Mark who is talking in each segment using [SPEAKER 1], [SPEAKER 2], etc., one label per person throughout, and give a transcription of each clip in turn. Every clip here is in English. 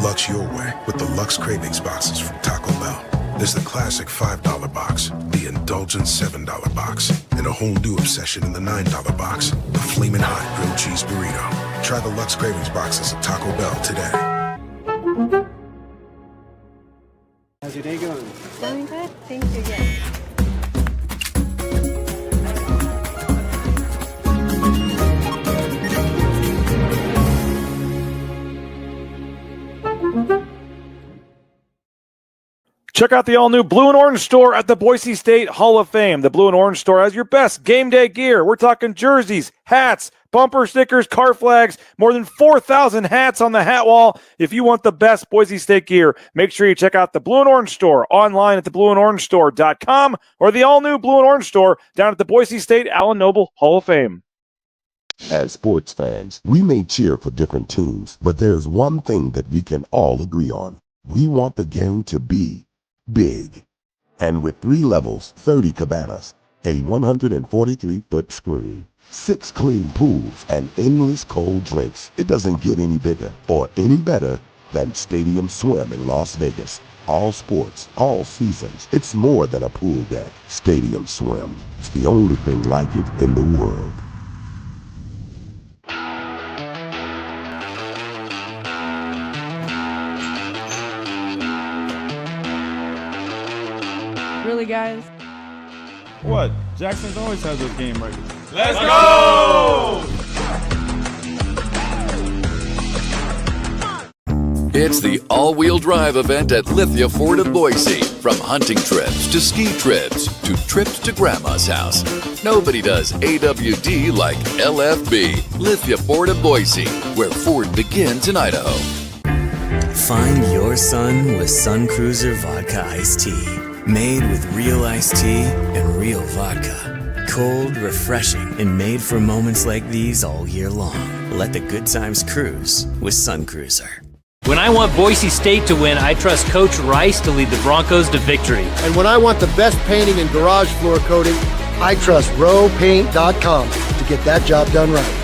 [SPEAKER 1] Lux your way with the Lux Cravings boxes from Taco Bell. There's the classic $5 box, the indulgent $7 box, and a whole new obsession in the $9 box, the Flamin' Hot Grilled Cheese Burrito. Try the Lux Cravings boxes at Taco Bell today.
[SPEAKER 2] How's your day going?
[SPEAKER 3] Going good, thank you. Yes.
[SPEAKER 4] Check out the all-new Blue and Orange store at the Boise State Hall of Fame. The Blue and Orange store has your best game day gear. We're talking jerseys, hats, bumper stickers, car flags, more than 4,000 hats on the hat wall. If you want the best Boise State gear, make sure you check out the Blue and Orange store online at theblueandorangestore.com or the all-new Blue and Orange store down at the Boise State Allen Noble Hall of Fame.
[SPEAKER 5] As sports fans, we may cheer for different teams, but there's one thing that we can all agree on. We want the game to be big. And with 3 levels, 30 cabanas, a 143-foot screen, 6 clean pools, and endless cold drinks, it doesn't get any bigger or any better than Stadium Swim in Las Vegas. All sports, all seasons. It's more than a pool deck. Stadium Swim. It's the only thing like it in the world.
[SPEAKER 3] Really, guys?
[SPEAKER 6] What? Jackson's always has his game ready.
[SPEAKER 7] Let's go!
[SPEAKER 8] It's the all-wheel drive event at Lithia Ford of Boise. From hunting trips to ski trips to trips to Grandma's house. Nobody does AWD like LFB. Lithia Ford of Boise, where Ford begins in Idaho.
[SPEAKER 9] Find your sun with Sun Cruiser Vodka Iced Tea. Made with real iced tea and real vodka. Cold, refreshing, and made for moments like these all year long. Let the good times cruise with Sun Cruiser.
[SPEAKER 10] When I want Boise State to win, I trust Coach Rice to lead the Broncos to victory.
[SPEAKER 11] And when I want the best painting and garage floor coating, I trust rowpaint.com to get that job done right.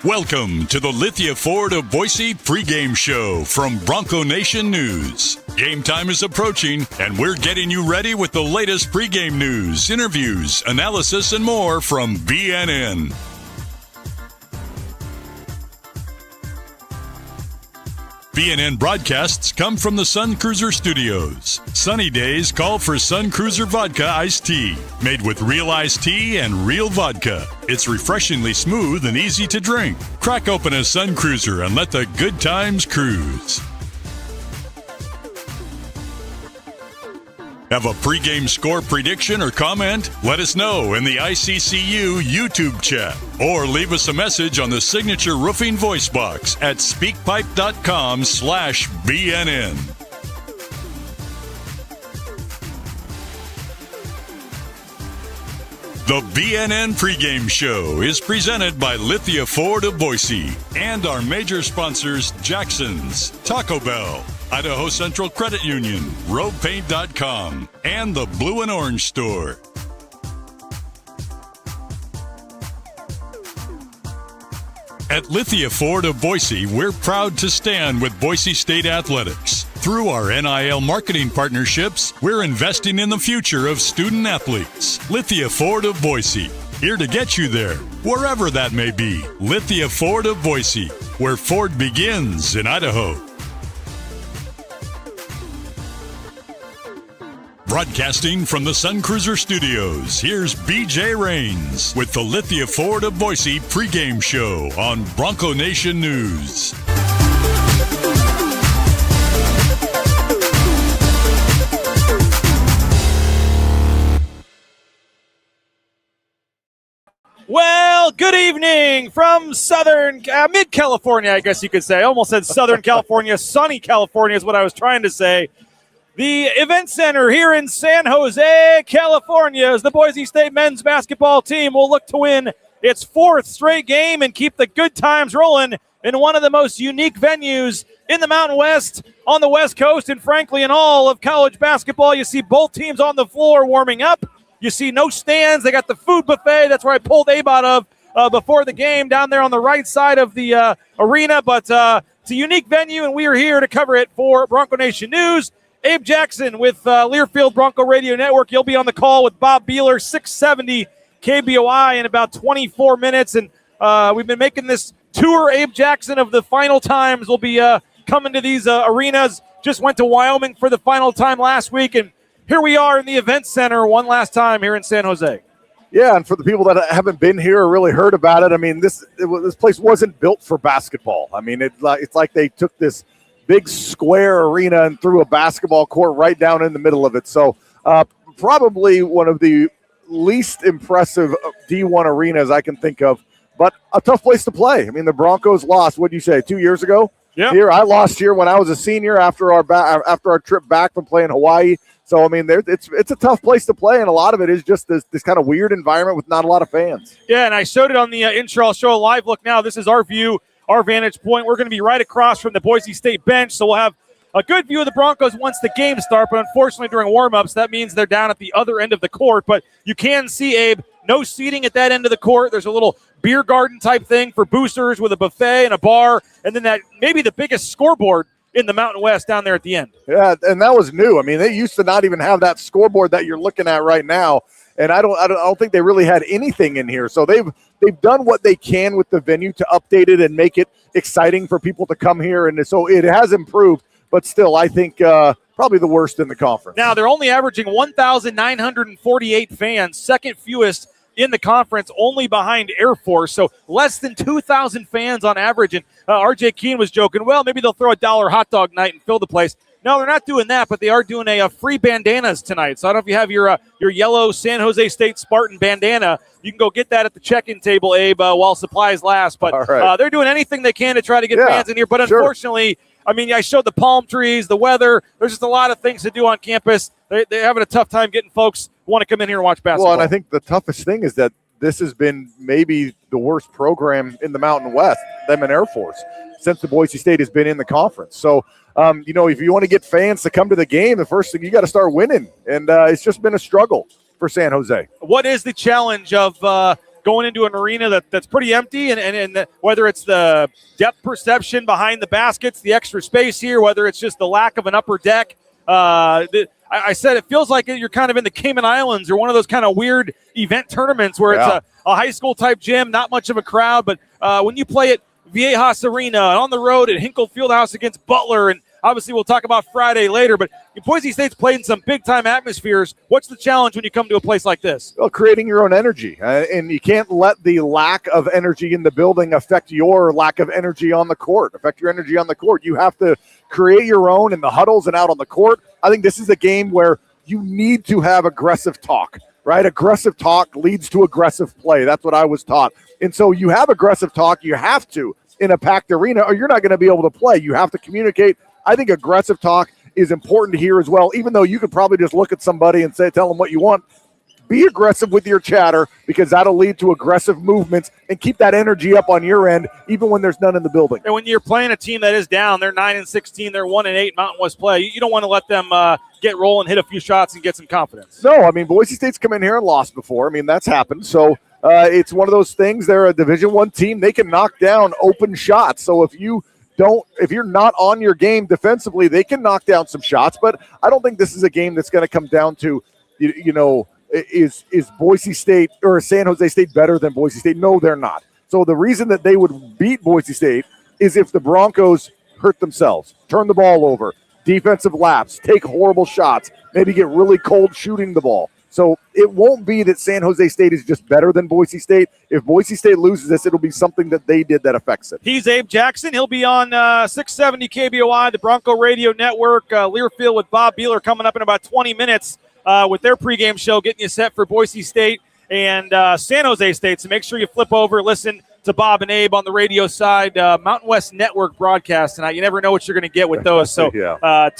[SPEAKER 12] Welcome to the Lithia Ford of Boise pregame show from Bronco Nation News. Game time is approaching, and we're getting you ready with the latest pregame news, interviews, analysis, and more from BNN. BNN broadcasts come from the Sun Cruiser Studios. Sunny days call for Sun Cruiser Vodka Iced Tea, made with real iced tea and real vodka. It's refreshingly smooth and easy to drink. Crack open a Sun Cruiser and let the good times cruise. Have a pregame score prediction or comment? Let us know in the ICCU YouTube chat or leave us a message on the Signature Roofing voice box at speakpipe.com/BNN. The BNN pregame show is presented by Lithia Ford of Boise and our major sponsors Jackson's, Taco Bell, Idaho Central Credit Union, rowpaint.com, and the Blue and Orange store. At Lithia Ford of Boise, we're proud to stand with Boise State Athletics. Through our NIL marketing partnerships, we're investing in the future of student athletes. Lithia Ford of Boise, here to get you there, wherever that may be. Lithia Ford of Boise, where Ford begins in Idaho. Broadcasting from the Sun Cruiser Studios, here's BJ Rains with the Lithia Ford of Boise pregame show on Bronco Nation News.
[SPEAKER 4] Well, good evening from southern, mid-California, I guess you could say. I almost said Southern California. Sunny California is what I was trying to say. The event center here in San Jose, California, as the Boise State men's basketball team will look to win its fourth straight game and keep the good times rolling in one of the most unique venues in the Mountain West, on the West Coast, and frankly in all of college basketball. You see both teams on the floor warming up. You see no stands. They got the food buffet. That's where I pulled Abe out of before the game, down there on the right side of the arena. But it's a unique venue, and we are here to cover it for Bronco Nation News. Abe Jackson with Learfield Bronco Radio Network. You'll be on the call with Bob Beeler, 670 KBOI in about 24 minutes. And we've been making this tour, Abe Jackson, of the final times. We'll be coming to these arenas. Just went to Wyoming for the final time last week, and here we are in the event center one last time here in San Jose.
[SPEAKER 13] Yeah, and for the people that haven't been here or really heard about it, I mean, this place wasn't built for basketball. I mean, it's like they took this big square arena and threw a basketball court right down in the middle of it. So probably one of the least impressive D1 arenas I can think of, but a tough place to play. I mean, the Broncos lost, what did you say, 2 years ago?
[SPEAKER 4] Yeah.
[SPEAKER 13] Here, I lost here when I was a senior after our trip back from playing Hawaii. So, I mean, it's a tough place to play, and a lot of it is just this kind of weird environment with not a lot of fans.
[SPEAKER 4] Yeah, and I showed it on the intro. I'll show a live look now. This is our view, our vantage point. We're going to be right across from the Boise State bench, so we'll have a good view of the Broncos once the game starts. But unfortunately, during warm-ups, that means they're down at the other end of the court. But you can see, Abe, no seating at that end of the court. There's a little beer garden type thing for boosters with a buffet and a bar, and then that maybe the biggest scoreboard in the Mountain West down there at the end.
[SPEAKER 13] Yeah, and that was new. I mean, they used to not even have that scoreboard that you're looking at right now, and I don't think they really had anything in here. So they've done what they can with the venue to update it and make it exciting for people to come here, and so it has improved. But still, I think probably the worst in the conference.
[SPEAKER 4] Now they're only averaging 1,948 fans, second fewest in the conference, only behind Air Force. So less than 2,000 fans on average. And R.J. Keene was joking, well, maybe they'll throw $1 hot dog night and fill the place. No, they're not doing that, but they are doing a free bandanas tonight. So I don't know if you have your yellow San Jose State Spartan bandana. You can go get that at the check-in table, Abe, while supplies last. But they're doing anything they can to try to get fans in here. But unfortunately, I mean, I showed the palm trees, the weather. There's just a lot of things to do on campus. They're having a tough time getting folks who want to come in here and watch basketball.
[SPEAKER 13] Well, and I think the toughest thing is that this has been maybe the worst program in the Mountain West, them and Air Force, since the Boise State has been in the conference. So, if you want to get fans to come to the game, the first thing you got to start winning. And it's just been a struggle for San Jose.
[SPEAKER 4] What is the challenge of going into an arena that's pretty empty, and whether it's the depth perception behind the baskets, the extra space here, whether it's just the lack of an upper deck? I said it feels like you're kind of in the Cayman Islands or one of those kind of weird event tournaments where it's a high school type gym, not much of a crowd. But when you play at Viejas Arena and on the road at Hinkle Fieldhouse against Butler, and obviously we'll talk about Friday later, but Boise State's played in some big-time atmospheres. What's the challenge when you come to a place like this?
[SPEAKER 13] Well, creating your own energy. And you can't let the lack of energy in the building affect your lack of energy on the court, affect your energy on the court. You have to create your own in the huddles and out on the court. I think this is a game where you need to have aggressive talk, right? Aggressive talk leads to aggressive play. That's what I was taught. And so you have aggressive talk. You have to in a packed arena, or you're not going to be able to play. You have to communicate. I think aggressive talk is important to hear as well, even though you could probably just look at somebody and tell them what you want. Be aggressive with your chatter, because that'll lead to aggressive movements, and keep that energy up on your end, even when there's none in the building.
[SPEAKER 4] And when you're playing a team that is down, they're 9-16, they're 1-8 Mountain West play. You don't want to let them get rolling, hit a few shots, and get some confidence.
[SPEAKER 13] No, I mean, Boise State's come in here and lost before. I mean, that's happened. So it's one of those things. They're a Division I team. They can knock down open shots. So if you're not on your game defensively, they can knock down some shots. But I don't think this is a game that's going to come down to, is Boise State or San Jose State better than Boise State? No, they're not. So the reason that they would beat Boise State is if the Broncos hurt themselves, turn the ball over, defensive lapse, take horrible shots, maybe get really cold shooting the ball. So it won't be that San Jose State is just better than Boise State. If Boise State loses this, it'll be something that they did that affects it.
[SPEAKER 4] He's Abe Jackson. He'll be on 670 KBOI, the Bronco Radio Network. Learfield with Bob Beeler coming up in about 20 minutes with their pregame show, getting you set for Boise State and San Jose State. So make sure you flip over, listen to Bob and Abe on the radio side. Mountain West Network broadcast tonight. You never know what you're going to get with those. So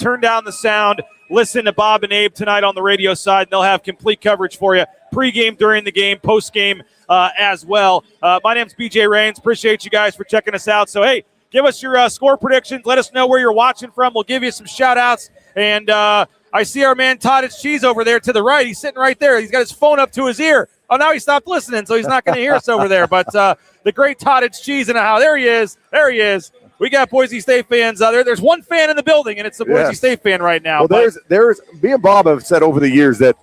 [SPEAKER 4] turn down the sound. listen to Bob and Abe tonight on the radio side, and they'll have complete coverage for you pregame, during the game, postgame as well. My name's BJ Rains. Appreciate you guys for checking us out. So, hey, give us your score predictions. Let us know where you're watching from. We'll give you some shout-outs. And I see our man Todd's Cheese over there to the right. He's sitting right there. He's got his phone up to his ear. Oh, now he stopped listening, so he's not going to hear us over there. But the great Todd's Cheese in the house. There he is. There he is. We got Boise State fans there. There's one fan in the building, and it's the Boise State fan right now.
[SPEAKER 13] Well, there's me and Bob have said over the years that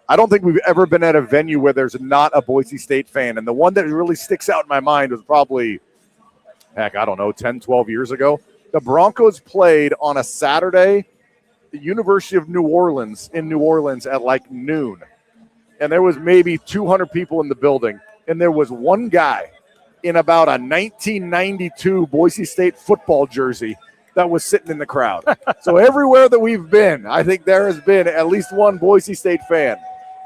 [SPEAKER 13] I don't think we've ever been at a venue where there's not a Boise State fan. And the one that really sticks out in my mind was probably, 10, 12 years ago. The Broncos played on a Saturday, the University of New Orleans in New Orleans at like noon. And there was maybe 200 people in the building. And there was one guy in about a 1992 Boise State football jersey that was sitting in the crowd. So everywhere that we've been, I think there has been at least one Boise State fan.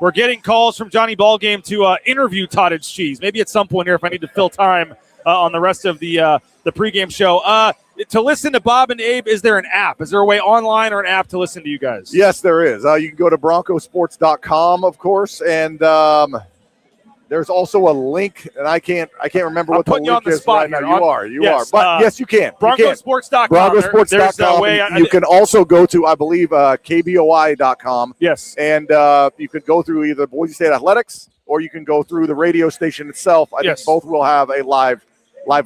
[SPEAKER 4] We're getting calls from Johnny Ballgame to interview Todd's Cheese. Maybe at some point here if I need to fill time on the rest of the pregame show. To listen to Bob and Abe, is there an app? Is there a way online or an app to listen to you guys?
[SPEAKER 13] Yes, there is. You can go to broncosports.com, of course, and there's also a link, and I can't remember what the link is right now. You are. But yes, you can.
[SPEAKER 4] Broncosports.com.
[SPEAKER 13] Broncosports.com. You can also go to, I believe, KBOI.com.
[SPEAKER 4] Yes.
[SPEAKER 13] And you could go through either Boise State Athletics or you can go through the radio station itself. I think both will have a live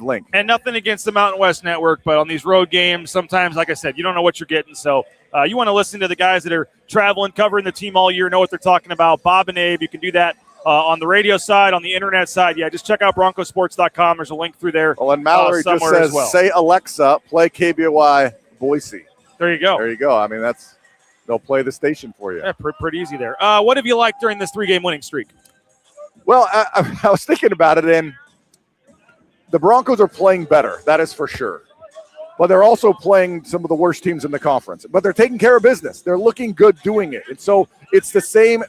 [SPEAKER 13] link.
[SPEAKER 4] And nothing against the Mountain West Network, but on these road games, sometimes, like I said, you don't know what you're getting. So you want to listen to the guys that are traveling, covering the team all year, know what they're talking about. Bob and Abe, you can do that on the radio side, on the internet side. Yeah, just check out broncosports.com. There's a link through there.
[SPEAKER 13] Well, and Mallory just says, say, Alexa, play KBOI Boise.
[SPEAKER 4] There you go.
[SPEAKER 13] There you go. I mean, they'll play the station for you.
[SPEAKER 4] Yeah, pretty easy there. What have you liked during this 3-game winning streak?
[SPEAKER 13] Well, I was thinking about it, and the Broncos are playing better. That is for sure. But they're also playing some of the worst teams in the conference. But they're taking care of business. They're looking good doing it. And so it's the same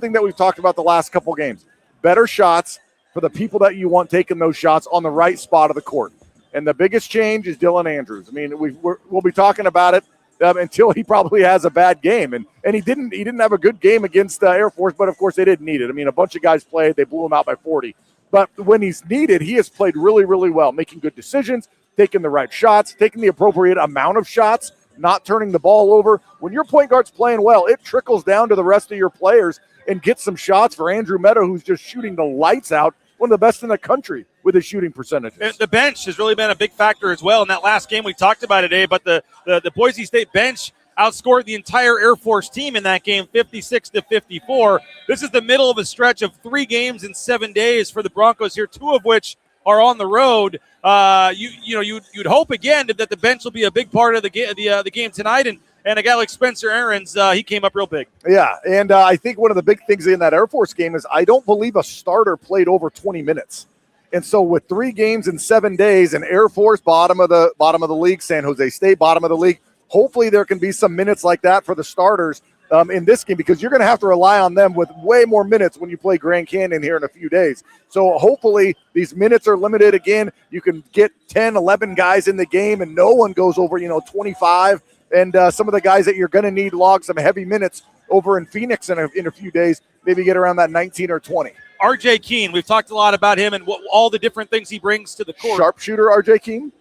[SPEAKER 13] thing that we've talked about the last couple games. Better shots for the people that you want taking those shots on the right spot of the court. And the biggest change is Dylan Andrews. I mean, we'll be talking about it until he probably has a bad game. And he didn't have a good game against Air Force, but of course they didn't need it. I mean, a bunch of guys played. They blew him out by 40. But when he's needed, he has played really, really well, making good decisions, taking the right shots, taking the appropriate amount of shots, not turning the ball over. When your point guard's playing well, it trickles down to the rest of your players and gets some shots for Andrew Meadow, who's just shooting the lights out, one of the best in the country with his shooting percentages.
[SPEAKER 4] The bench has really been a big factor as well. In that last game we talked about it today, but the Boise State bench outscored the entire Air Force team in that game, 56-54. This is the middle of a stretch of 3 games in 7 days for the Broncos here, 2 of which are on the road. You'd hope again that the bench will be a big part of the game tonight, and a guy like Spencer Aarons, he came up real big.
[SPEAKER 13] Yeah, and I think one of the big things in that Air Force game is I don't believe a starter played over 20 minutes. And so with 3 games in 7 days, and Air Force bottom of the league, San Jose State bottom of the league, hopefully there can be some minutes like that for the starters in this game, because you're going to have to rely on them with way more minutes when you play Grand Canyon here in a few days. So hopefully these minutes are limited again. You can get 10, 11 guys in the game and no one goes over, 25. And some of the guys that you're going to need log some heavy minutes over in Phoenix in a few days, maybe get around that 19 or 20.
[SPEAKER 4] R.J. Keene, we've talked a lot about him and all the different things he brings to the court.
[SPEAKER 13] Sharpshooter R.J. Keene?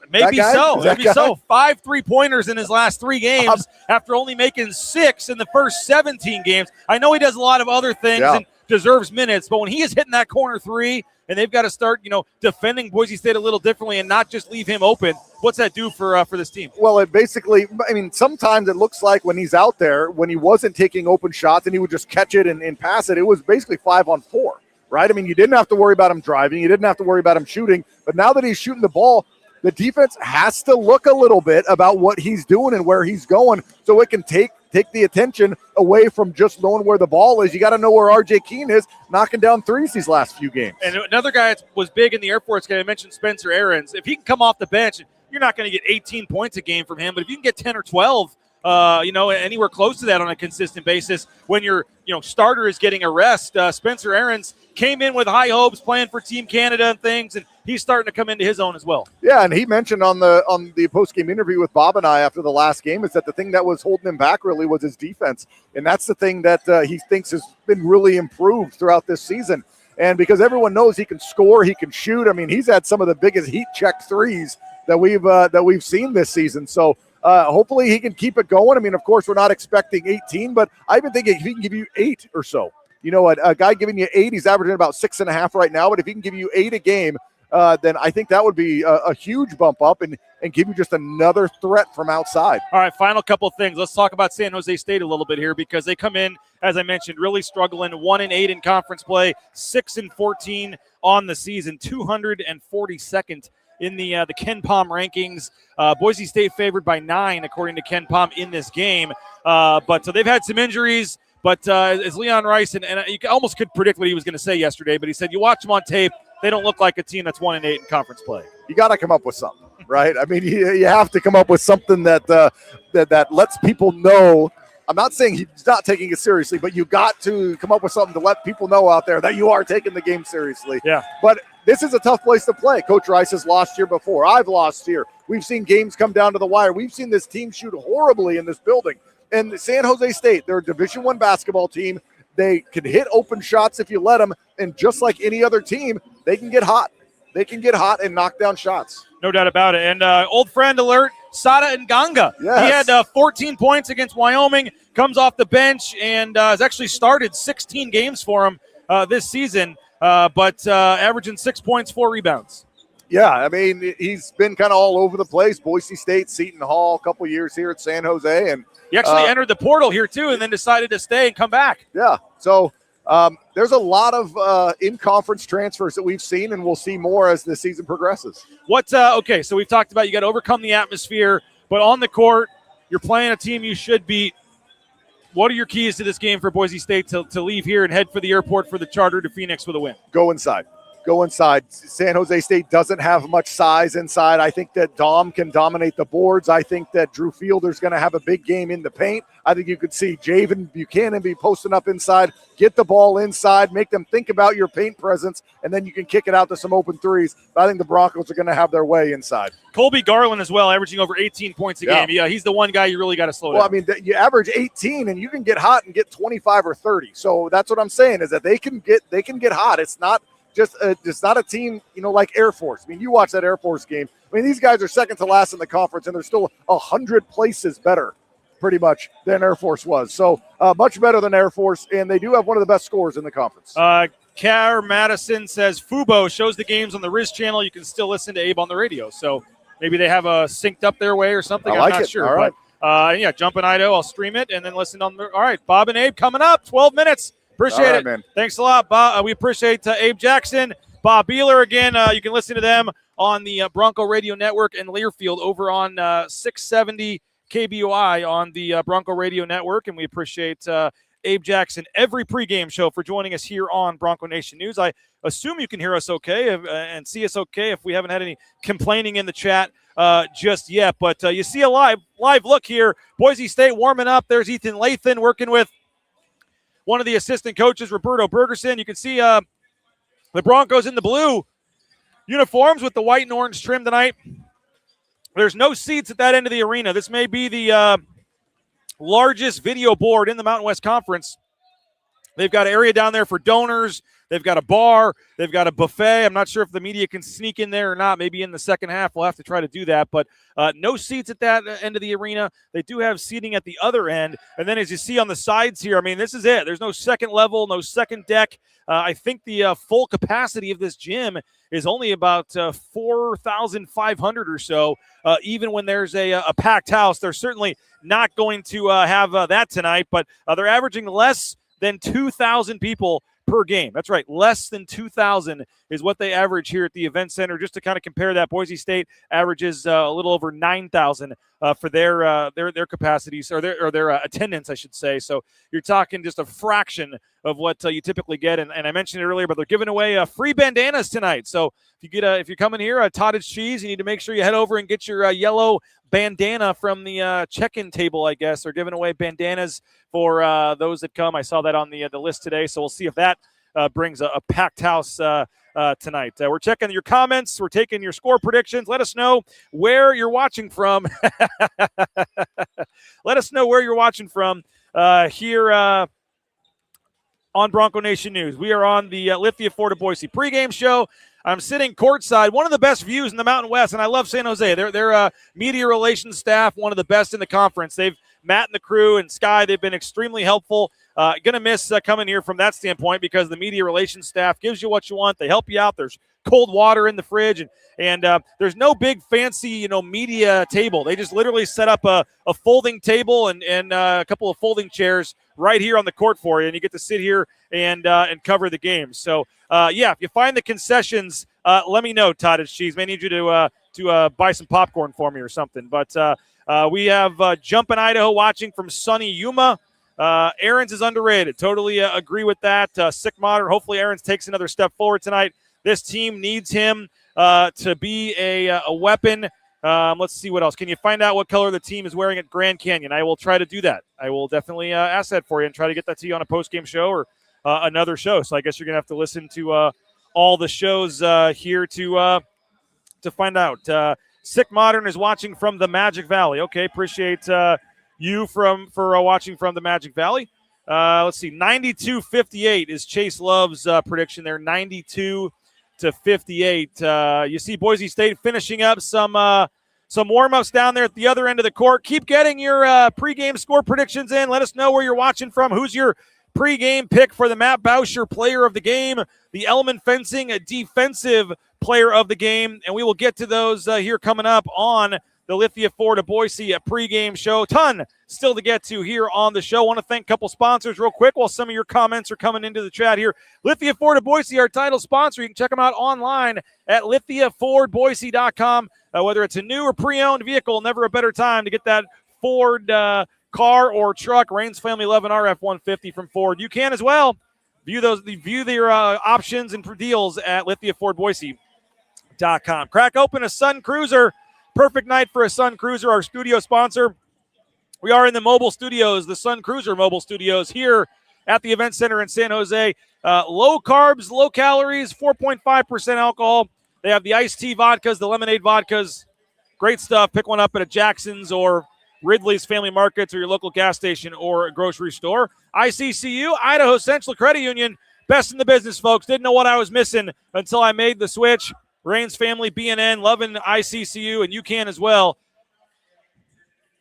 [SPEAKER 4] Maybe so. 5 3-pointers in his last 3 games after only making 6 in the first 17 games. I know he does a lot of other things and deserves minutes, but when he is hitting that corner 3 and they've got to start, defending Boise State a little differently and not just leave him open, what's that do for this team?
[SPEAKER 13] Well, it basically, sometimes it looks like when he's out there, when he wasn't taking open shots and he would just catch it and pass it, it was basically 5-on-4, right? You didn't have to worry about him driving. You didn't have to worry about him shooting. But now that he's shooting the ball, the defense has to look a little bit about what he's doing and where he's going so it can take the attention away from just knowing where the ball is. You got to know where R.J. Keene is, knocking down threes these last few games.
[SPEAKER 4] And another guy that was big in the Air Force game, I mentioned Spencer Aarons. If he can come off the bench, you're not going to get 18 points a game from him, but if you can get 10 or 12 anywhere close to that on a consistent basis when your starter is getting a rest. Spencer Aarons came in with high hopes, playing for Team Canada and things, and he's starting to come into his own as well.
[SPEAKER 13] Yeah, and he mentioned on the post-game interview with Bob and I after the last game is that the thing that was holding him back really was his defense, and that's the thing that he thinks has been really improved throughout this season. And because everyone knows he can score, he can shoot. I mean, he's had some of the biggest heat check threes that we've seen this season. So hopefully he can keep it going. I mean, of course, we're not expecting 18, but I even think if he can give you 8 or so, a guy giving you 8, he's averaging about 6.5 right now. But if he can give you 8 a game, then I think that would be a huge bump up and give you just another threat from outside.
[SPEAKER 4] All right, final couple of things. Let's talk about San Jose State a little bit here because they come in, as I mentioned, really struggling. 1-8 in conference play, 6-14 on the season, 242nd in the Ken Pom rankings. Boise State favored by 9, according to Ken Pom, in this game. But so they've had some injuries. But as Leon Rice, and you almost could predict what he was going to say yesterday, but he said, you watch them on tape, they don't look like a team that's 1-8 in conference play.
[SPEAKER 13] You got to come up with something, right? I mean, you have to come up with something that lets people know. I'm not saying he's not taking it seriously, but you got to come up with something to let people know out there that you are taking the game seriously.
[SPEAKER 4] Yeah.
[SPEAKER 13] But this is a tough place to play. Coach Rice has lost here before. I've lost here. We've seen games come down to the wire. We've seen this team shoot horribly in this building. And San Jose State, they're a Division I basketball team. They can hit open shots if you let them. And just like any other team, they can get hot. They can get hot and knock down shots.
[SPEAKER 4] No doubt about it. And old friend alert, Sada Nganga.
[SPEAKER 13] Yes.
[SPEAKER 4] He had 14 points against Wyoming, comes off the bench, and has actually started 16 games for him this season, but averaging 6 points, 4 rebounds.
[SPEAKER 13] Yeah, I mean, he's been kind of all over the place. Boise State, Seton Hall, a couple years here at San Jose. And
[SPEAKER 4] he actually entered the portal here, too, and then decided to stay and come back.
[SPEAKER 13] Yeah, so there's a lot of in-conference transfers that we've seen, and we'll see more as the season progresses.
[SPEAKER 4] Okay, so we've talked about you got to overcome the atmosphere, but on the court, you're playing a team you should beat. What are your keys to this game for Boise State to leave here and head for the airport for the charter to Phoenix with a win?
[SPEAKER 13] Go inside. Go inside. San Jose State doesn't have much size inside. I think that Dom can dominate the boards. I think that Drew Fielder's going to have a big game in the paint. I think you could see Javen Buchanan be posting up inside, get the ball inside, make them think about your paint presence, and then you can kick it out to some open threes. But I think the Broncos are going to have their way inside.
[SPEAKER 4] Colby Garland as well, averaging over 18 points a game. Yeah, he's the one guy you really got to slow down.
[SPEAKER 13] Well, I mean, you average 18, and you can get hot and get 25 or 30. So that's what I'm saying is that they can get hot. It's not it's not a team, like Air Force. I mean, you watch that Air Force game. I mean, these guys are second to last in the conference, and they're still 100 places better, pretty much, than Air Force was. So much better than Air Force, and they do have one of the best scores in the conference.
[SPEAKER 4] Car Madison says Fubo shows the games on the Riz channel. You can still listen to Abe on the radio. So maybe they have a synced up their way or something.
[SPEAKER 13] I'm
[SPEAKER 4] not sure.
[SPEAKER 13] All right.
[SPEAKER 4] But Jump in Idaho. I'll stream it and then listen on the. All right, Bob and Abe coming up. 12 minutes. Appreciate it. Man. Thanks a lot, Bob. We appreciate Abe Jackson, Bob Beeler again. You can listen to them on the Bronco Radio Network in Learfield over on 670 KBOI on the Bronco Radio Network. And we appreciate Abe Jackson every pregame show for joining us here on Bronco Nation News. I assume you can hear us okay and see us okay if we haven't had any complaining in the chat just yet. But you see a live look here. Boise State warming up. There's Ethan Lathan working with one of the assistant coaches, Roberto Bergerson. You can see the Broncos in the blue uniforms with the white and orange trim tonight. There's no seats at that end of the arena. This may be the largest video board in the Mountain West Conference. They've got an area down there for donors. They've got a bar. They've got a buffet. I'm not sure if the media can sneak in there or not. Maybe in the second half we'll have to try to do that. But no seats at that end of the arena. They do have seating at the other end. And then as you see on the sides here, I mean, this is it. There's no second level, no second deck. I think the full capacity of this gym is only about 4,500 or so. Even when there's a packed house, they're certainly not going to have that tonight. But they're averaging less than 2,000 people per game. That's right. Less than 2,000 is what they average here at the event center. Just to kind of compare that, Boise State averages a little over 9,000 for their capacities or their attendance, I should say. So you're talking just a fraction of what you typically get. And I mentioned it earlier, but they're giving away free bandanas tonight. So if you're coming here, Cottage Cheese, you need to make sure you head over and get your yellow bandana from the check-in table, I guess. They're giving away bandanas for those that come. I saw that on the list today, so we'll see if that brings a packed house tonight. We're checking your comments. We're taking your score predictions. Let us know where you're watching from. Let us know where you're watching from here on Bronco Nation News. We are on the Lithia Ford of Boise pregame show. I'm sitting courtside, one of the best views in the Mountain West, and I love San Jose. Their media relations staff, one of the best in the conference. Matt and the crew and Sky, they've been extremely helpful. Going to miss coming here from that standpoint because the media relations staff gives you what you want. They help you out. There's cold water in the fridge, and there's no big fancy, media table. They just literally set up a folding table and a couple of folding chairs right here on the court for you, and you get to sit here and cover the game. So, if you find the concessions, let me know, Cottage Cheese. May need you to buy some popcorn for me or something. But we have Jumpin' Idaho watching from sunny Yuma. Aaron's is underrated. Totally agree with that. Sick Modern. Hopefully Aaron's takes another step forward tonight. This team needs him to be a weapon. Let's see what else. Can you find out what color the team is wearing at Grand Canyon? I will try to do that. I will definitely ask that for you and try to get that to you on a post-game show or another show. So I guess you're going to have to listen to all the shows here to find out. Sick Modern is watching from the Magic Valley. Okay, appreciate you for watching from the Magic Valley. Let's see, 92-58 is Chase Love's prediction there, 92-58. You see Boise State finishing up some warm-ups down there at the other end of the court. Keep getting your pregame score predictions in. Let us know where you're watching from. Who's your pregame pick for the Matt Bauscher Player of the Game, the Element Fencing Defensive Player of the Game, and we will get to those here coming up on the Lithia Ford of Boise pregame show. Ton still to get to here on the show. I want to thank a couple sponsors real quick while some of your comments are coming into the chat here. Lithia Ford of Boise, our title sponsor. You can check them out online at lithiafordboise.com. Whether it's a new or pre-owned vehicle, never a better time to get that Ford car or truck. Rains Family 11 RF-150 from Ford. You can as well view their options and deals at lithiafordboise.com. Crack open a Sun Cruiser. Perfect night for a Sun Cruiser, our studio sponsor. We are in the mobile studios, the Sun Cruiser mobile studios here at the Event Center in San Jose. Low carbs, low calories, 4.5% alcohol. They have the iced tea vodkas, the lemonade vodkas. Great stuff. Pick one up at a Jackson's or Ridley's Family Markets or your local gas station or a grocery store. ICCU, Idaho Central Credit Union, best in the business, folks. Didn't know what I was missing until I made the switch. Rains Family, BNN, loving ICCU, and you can as well.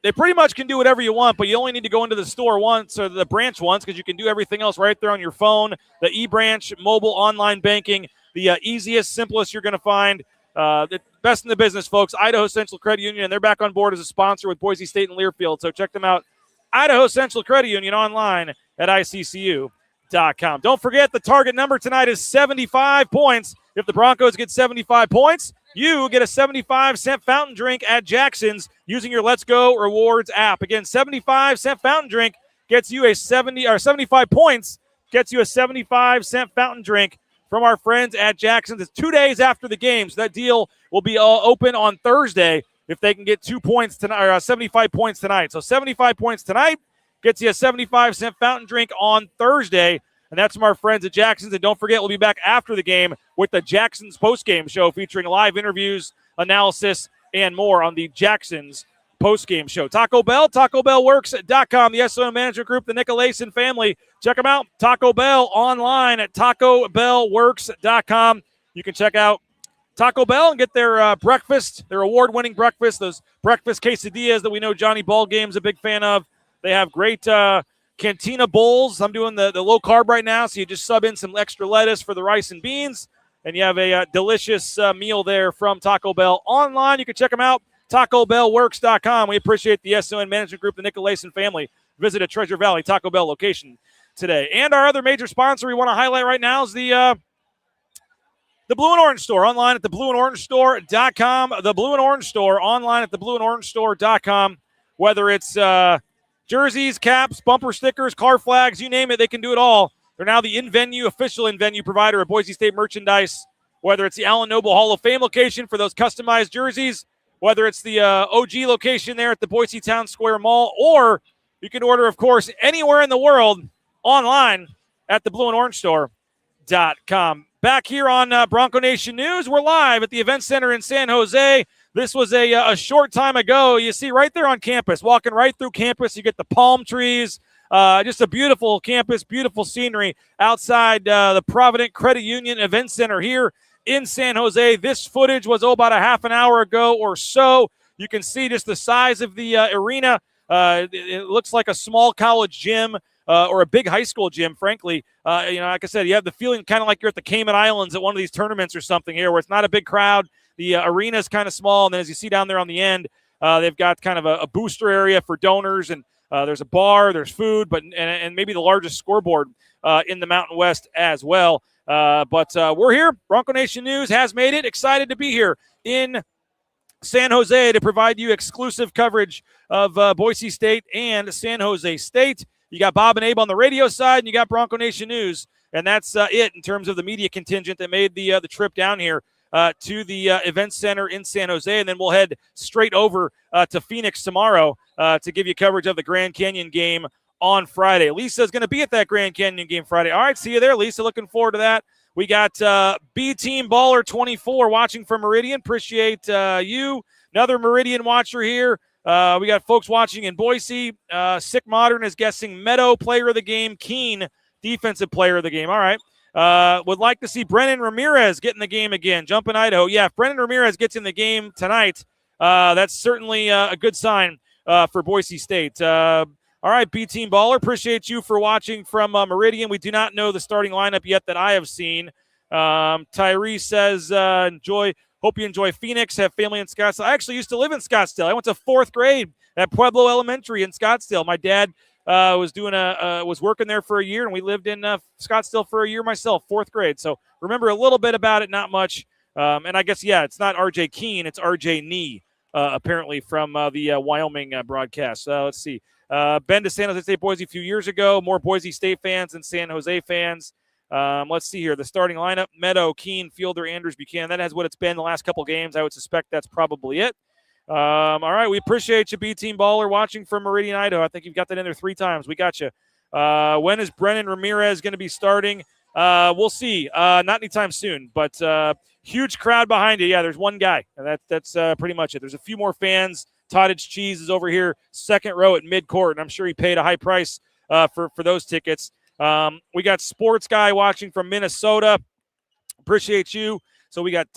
[SPEAKER 4] They pretty much can do whatever you want, but you only need to go into the store once or the branch once because you can do everything else right there on your phone. The eBranch, mobile, online banking, the easiest, simplest you're going to find. The best in the business, folks. Idaho Central Credit Union, and they're back on board as a sponsor with Boise State and Learfield. So check them out. Idaho Central Credit Union online at ICCU.com. Don't forget the target number tonight is 75 points. If the Broncos get 75 points, you get a 75-cent fountain drink at Jackson's using your Let's Go Rewards app. Again, 75-cent fountain drink gets you 75 points gets you a 75-cent fountain drink from our friends at Jackson's. It's 2 days after the game, so that deal will be open on Thursday if they can get 2 points tonight or 75 points tonight. So 75 points tonight gets you a 75-cent fountain drink on Thursday. And that's from our friends at Jackson's. And don't forget, we'll be back after the game with the Jackson's postgame show featuring live interviews, analysis, and more on the Jackson's postgame show. Taco Bell, TacoBellWorks.com, the SOM Management Group, the Nicolason family. Check them out. Taco Bell online at TacoBellWorks.com. You can check out Taco Bell and get their breakfast, their award-winning breakfast, those breakfast quesadillas that we know Johnny Ballgame's a big fan of. They have great Cantina bowls. I'm doing the low carb right now, so you just sub in some extra lettuce for the rice and beans, and you have a delicious meal there from Taco Bell. Online, you can check them out, TacoBellWorks.com. We appreciate the SON Management Group, the Nicolason family. Visit a Treasure Valley Taco Bell location today. And our other major sponsor we want to highlight right now is the The Blue and Orange Store, online at theblueandorangestore.com. The Blue and Orange Store, online at theblueandorangestore.com. Whether it's jerseys, caps, bumper stickers, car flags, you name it, they can do it all. They're now the official in-venue provider of Boise State merchandise. Whether it's the Allen Noble Hall of Fame location for those customized jerseys, whether it's the OG location there at the Boise Town Square Mall, or you can order, of course, anywhere in the world online at theblueandorangestore.com. Back here on Bronco Nation News, we're live at the Event Center in San Jose. This was a short time ago. You see right there on campus, walking right through campus, you get the palm trees, just a beautiful campus, beautiful scenery outside the Provident Credit Union Event Center here in San Jose. This footage was about a half an hour ago or so. You can see just the size of the arena. It looks like a small college gym or a big high school gym, frankly. Like I said, you have the feeling kind of like you're at the Cayman Islands at one of these tournaments or something here where it's not a big crowd. The arena is kind of small, and then as you see down there on the end, they've got kind of a booster area for donors, and there's a bar, there's food, and maybe the largest scoreboard in the Mountain West as well. But we're here. Bronco Nation News has made it. Excited to be here in San Jose to provide you exclusive coverage of Boise State and San Jose State. You got Bob and Abe on the radio side, and you got Bronco Nation News, and that's it in terms of the media contingent that made the trip down here to the event center in San Jose, and then we'll head straight over to Phoenix tomorrow to give you coverage of the Grand Canyon game on Friday. Lisa's going to be at that Grand Canyon game Friday. All right, see you there, Lisa. Looking forward to that. We got B-Team Baller 24 watching from Meridian. Appreciate you. Another Meridian watcher here. We got folks watching in Boise. Sick Modern is guessing Meadow player of the game, Keene defensive player of the game. All right. Would like to see Brennan Ramirez get in the game again. Jumping Idaho. Yeah, if Brennan Ramirez gets in the game tonight, that's certainly a good sign for Boise State. All right, B-Team Baller, appreciate you for watching from Meridian. We do not know the starting lineup yet that I have seen. Tyree says, hope you enjoy Phoenix, have family in Scottsdale. I actually used to live in Scottsdale. I went to fourth grade at Pueblo Elementary in Scottsdale. My dad was working there for a year, and we lived in Scottsdale for a year myself, fourth grade. So remember a little bit about it, not much. And I guess, yeah, it's not R.J. Keene, it's R.J. Nee, apparently from the Wyoming broadcast. Let's see. Been to San Jose State Boise a few years ago. More Boise State fans than San Jose fans. Let's see here. The starting lineup, Meadow, Keene, Fielder, Andrews, Buchanan. That has what it's been the last couple games. I would suspect that's probably it. All right, we appreciate you, B-Team Baller, watching from Meridian, Idaho. I think you've got that in there 3 times. We got you. When is Brennan Ramirez going to be starting? We'll see. Not anytime soon, but huge crowd behind you. Yeah, there's one guy, and that's pretty much it. There's a few more fans. Cottage Cheese is over here, second row at midcourt, and I'm sure he paid a high price for those tickets. We got Sports Guy watching from Minnesota. Appreciate you. So we got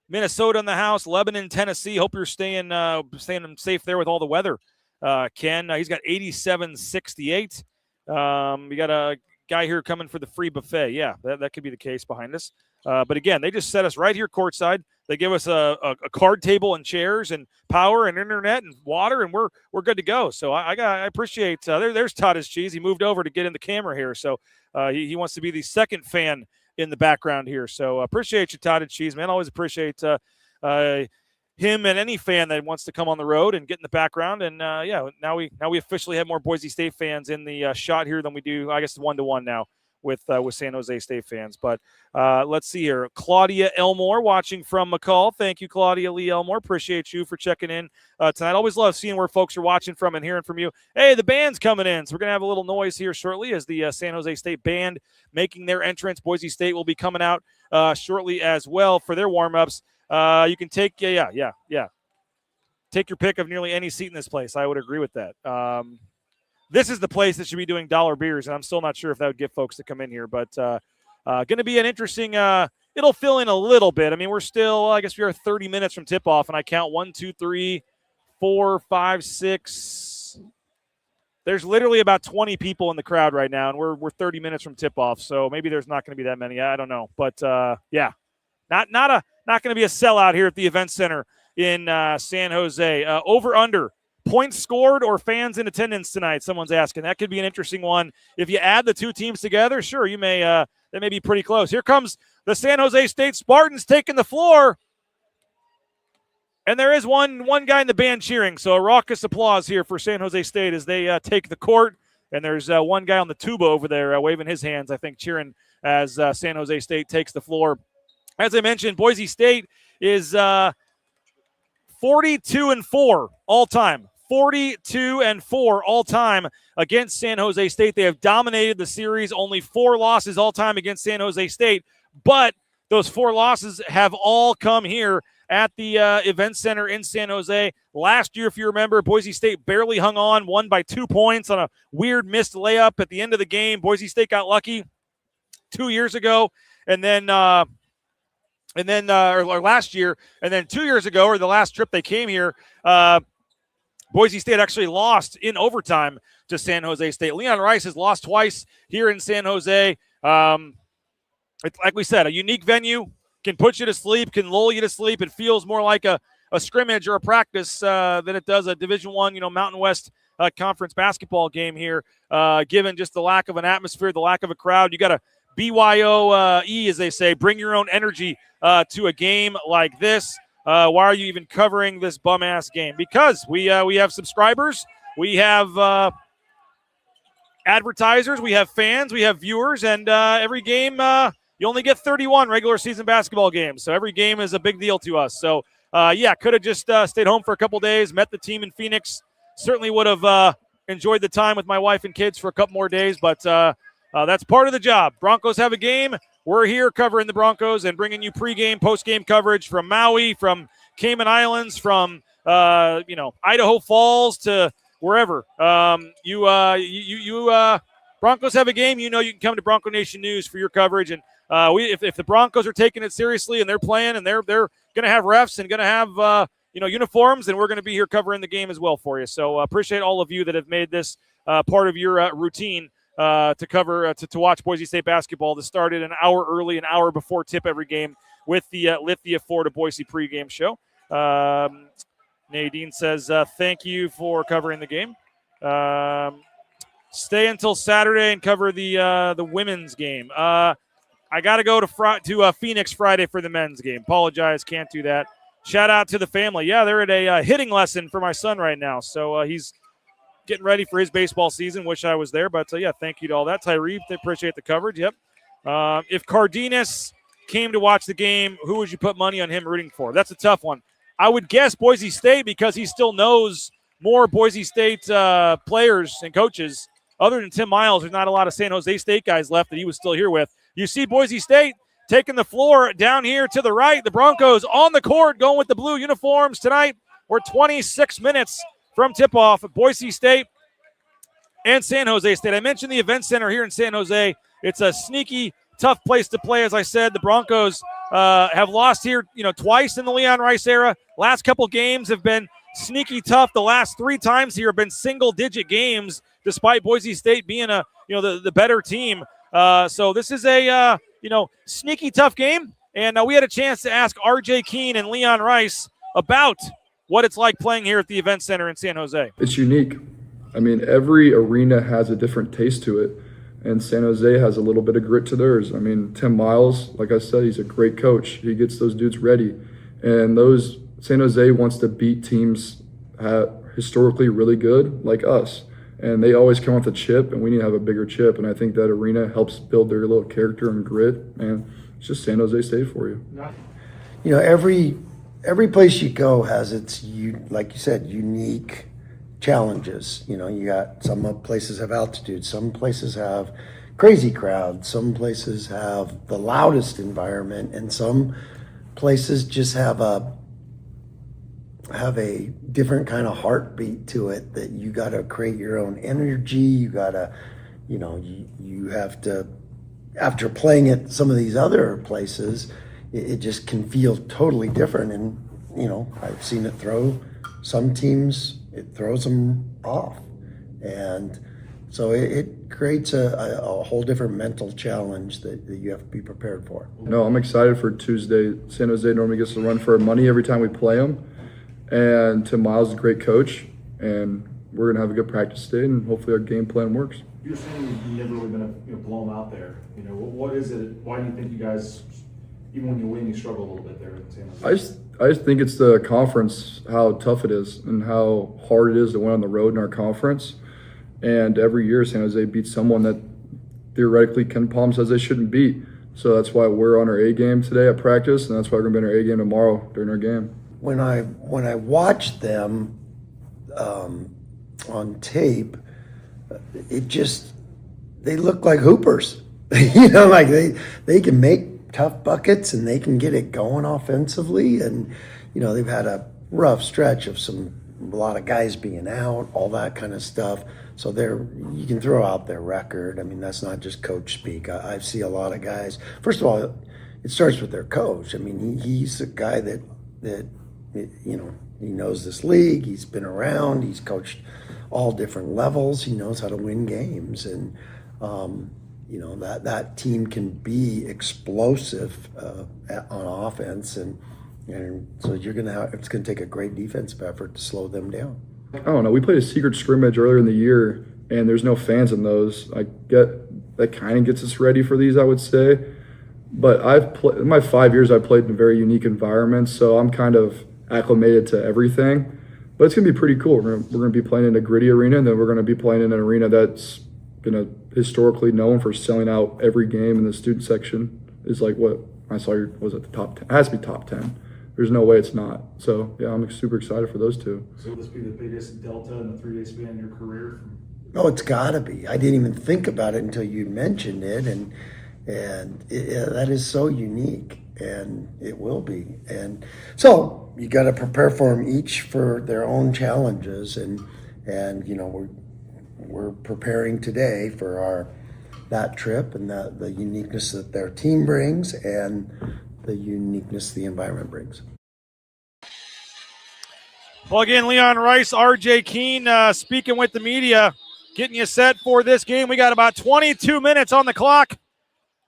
[SPEAKER 4] Minnesota in the house, Lebanon, Tennessee. Hope you're staying safe there with all the weather. Ken, he's got 87.68. We got a guy here coming for the free buffet. Yeah, that could be the case behind us. But again, they just set us right here courtside. They give us a card table and chairs and power and internet and water, and we're good to go. So I appreciate there's Todd's Cheese. He moved over to get in the camera here, so he wants to be the second fan in the background here. So appreciate you, Todd's Cheese, man. Always appreciate him and any fan that wants to come on the road and get in the background. And yeah, now we officially have more Boise State fans in the shot here than we do, I guess, 1-to-1 now with San Jose State fans. But let's see here. Claudia Elmore watching from McCall. Thank you, Claudia Lee Elmore. Appreciate you for checking in tonight. Always love seeing where folks are watching from and hearing from you. Hey, the band's coming in. So we're going to have a little noise here shortly as the San Jose State band making their entrance. Boise State will be coming out shortly as well for their warm-ups. You can take, take your pick of nearly any seat in this place. I would agree with that. This is the place that should be doing dollar beers, and I'm still not sure if that would get folks to come in here. But going to be an interesting it'll fill in a little bit. I mean, we're still, I guess we are 30 minutes from tip-off, and I count 1, 2, 3, 4, 5, 6. There's literally about 20 people in the crowd right now, and we're 30 minutes from tip-off, so maybe there's not going to be that many. I don't know. But, yeah, not going to be a sellout here at the Event Center in San Jose. Over-under. Points scored or fans in attendance tonight, someone's asking. That could be an interesting one. If you add the two teams together, sure, you may that may be pretty close. Here comes the San Jose State Spartans taking the floor. And there is one guy in the band cheering, so a raucous applause here for San Jose State as they take the court. And there's one guy on the tuba over there waving his hands, I think, cheering as San Jose State takes the floor. As I mentioned, Boise State is 42-4 all time. 42-4 all time against San Jose State. They have dominated the series, only 4 losses all time against San Jose State. But those 4 losses have all come here at the Event Center in San Jose. Last year, if you remember, Boise State barely hung on, won by 2 points on a weird missed layup at the end of the game. Boise State got lucky 2 years ago, or last year, and then 2 years ago, or the last trip they came here, Boise State actually lost in overtime to San Jose State. Leon Rice has lost twice here in San Jose. It's like we said, a unique venue. Can put you to sleep, can lull you to sleep. It feels more like a scrimmage or a practice than it does a Division I, Mountain West Conference basketball game here, given just the lack of an atmosphere, the lack of a crowd. You got to BYOE, as they say, bring your own energy to a game like this. Why are you even covering this bum-ass game? Because we have subscribers, we have advertisers, we have fans, we have viewers, and every game you only get 31 regular season basketball games, so every game is a big deal to us. So, could have just stayed home for a couple days, met the team in Phoenix. Certainly would have enjoyed the time with my wife and kids for a couple more days, but that's part of the job. Broncos have a game. We're here covering the Broncos and bringing you pregame, postgame coverage from Maui, from Cayman Islands, from Idaho Falls to wherever. Broncos have a game. You can come to Bronco Nation News for your coverage. And if the Broncos are taking it seriously and they're playing and they're going to have refs and going to have uniforms, then we're going to be here covering the game as well for you. So appreciate all of you that have made this part of your routine to cover to watch Boise State basketball. That started an hour early, an hour before tip every game with the Lithia Florida Boise pregame show. Nadine says thank you for covering the game. Stay until Saturday and cover the women's game. I got to go to Phoenix Friday for the men's game. Apologize, can't do that. Shout out to the family. Yeah, they're at a hitting lesson for my son right now, so he's getting ready for his baseball season. Wish I was there, but thank you to all that. Tyree, appreciate the coverage. Yep. If Cardenas came to watch the game, who would you put money on him rooting for? That's a tough one. I would guess Boise State because he still knows more Boise State players and coaches. Other than Tim Miles, there's not a lot of San Jose State guys left that he was still here with. You see Boise State taking the floor down here to the right. The Broncos on the court going with the blue uniforms tonight. We're 26 minutes from tip-off at Boise State and San Jose State. I mentioned the Event Center here in San Jose. It's a sneaky, tough place to play. As I said, the Broncos have lost here, twice in the Leon Rice era. Last couple games have been sneaky tough. The last 3 times here have been single-digit games, despite Boise State being the better team. So this is a sneaky tough game, and we had a chance to ask R.J. Keene and Leon Rice about what it's like playing here at the Event Center in San Jose.
[SPEAKER 14] It's unique. I mean, every arena has a different taste to it, and San Jose has a little bit of grit to theirs. I mean, Tim Miles, like I said, he's a great coach. He gets those dudes ready, and San Jose wants to beat teams historically really good like us. And they always come with a chip, and we need to have a bigger chip. And I think that arena helps build their little character and grit. And it's just San Jose State for you.
[SPEAKER 11] Every place you go has its, like you said, unique challenges. You got some places have altitude, some places have crazy crowds, some places have the loudest environment, and some places just have a different kind of heartbeat to it that you got to create your own energy. You got to, you have to, after playing at some of these other places, it just can feel totally different. And, I've seen it throw some teams, it throws them off. And so it creates a whole different mental challenge that you have to be prepared for.
[SPEAKER 14] No, I'm excited for Tuesday. San Jose normally gets to run for our money every time we play them. And Tim Miles is a great coach, and we're going to have a good practice today, and hopefully our game plan works.
[SPEAKER 15] You're saying you never were going to blow them out there. What is it? Why do you think you guys
[SPEAKER 6] even when you win, you struggle a little bit there in San Jose.
[SPEAKER 14] I just think it's the conference, how tough it is and how hard it is to win on the road in our conference. And every year San Jose beats someone that theoretically Ken Palm says they shouldn't beat. So that's why we're on our A game today at practice, and that's why we're going to be on our A game tomorrow during our game.
[SPEAKER 11] When I watched them on tape, they look like hoopers. Like they can make tough buckets and they can get it going offensively. And they've had a rough stretch of a lot of guys being out, all that kind of stuff. So you can throw out their record. I mean, that's not just coach speak. I see a lot of guys. First of all, it starts with their coach. I mean, he's a guy that he knows this league. He's been around. He's coached all different levels. He knows how to win games, and that team can be explosive on offense, and so it's going to take a great defensive effort to slow them down.
[SPEAKER 14] I don't know. We played a secret scrimmage earlier in the year, and there's no fans in those. I get that kind of gets us ready for these, I would say. But in my 5 years, I've played in very unique environments, so I'm kind of acclimated to everything. But it's going to be pretty cool. We're going to be playing in a gritty arena, and then we're going to be playing in an arena that's historically known for selling out every game, and the student section is like what I saw was at the top 10. It has to be top 10. There's no way it's not. So, yeah, I'm super excited for those two.
[SPEAKER 6] So will this be the biggest delta in the 3-day span in your career?
[SPEAKER 11] Oh, it's got to be. I didn't even think about it until you mentioned it, and that is so unique, and it will be. And so you got to prepare for them each for their own challenges, and we're preparing today for that trip and the uniqueness that their team brings and the uniqueness the environment brings.
[SPEAKER 4] Well, again, Leon Rice, RJ Keene speaking with the media, getting you set for this game. We got about 22 minutes on the clock.